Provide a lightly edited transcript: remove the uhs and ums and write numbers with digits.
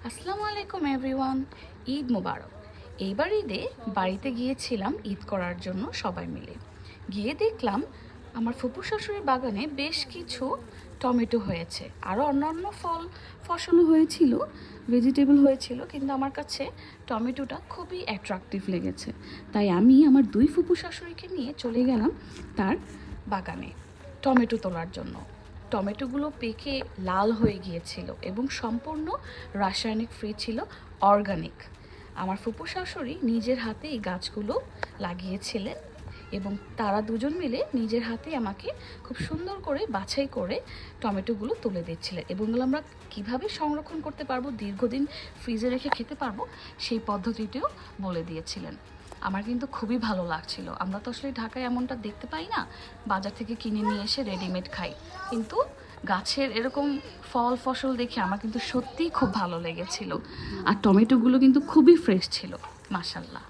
আসসালামু আলাইকুম এভরিওয়ান। ঈদ মোবারক। এইবার ঈদে বাড়িতে গিয়েছিলাম ঈদ করার জন্য সবাই মিলে। গিয়ে দেখলাম আমার ফুপু শাশুড়ির বাগানে বেশ কিছু টমেটো হয়েছে, আরও অন্যান্য ফসলও হয়েছিল, ভেজিটেবল হয়েছিল, কিন্তু আমার কাছে টমেটোটা খুবই অ্যাট্রাকটিভ লেগেছে। তাই আমি আমার দুই ফুপু শাশুড়িকে নিয়ে চলে গেলাম তার বাগানে টমেটো তোলার জন্য। টমেটোগুলো পেকে লাল হয়ে গিয়েছিল এবং সম্পূর্ণ রাসায়নিক ফ্রি ছিল, অর্গানিক। আমার ফুপু শাশুড়ি নিজের হাতে এই গাছগুলো লাগিয়েছিলেন এবং তারা দুজন মিলে নিজের হাতে আমাকে খুব সুন্দর করে বাছাই করে টমেটোগুলো তুলে দিচ্ছিলেন এবং এগুলো আমরা কীভাবে সংরক্ষণ করতে পারবো, দীর্ঘদিন ফ্রিজে রেখে খেতে পারবো, সেই পদ্ধতিটিও বলে দিয়েছিলেন। আমার কিন্তু খুবই ভালো লাগছিল। আমরা তো আসলে ঢাকায় এমনটা দেখতে পাই না, বাজার থেকে কিনে নিয়ে এসে রেডিমেড খাই, কিন্তু গাছের এরকম ফসল দেখে আমার কিন্তু সত্যিই খুব ভালো লেগেছিল। আর টমেটোগুলো কিন্তু খুবই ফ্রেশ ছিল, মাশাল্লাহ।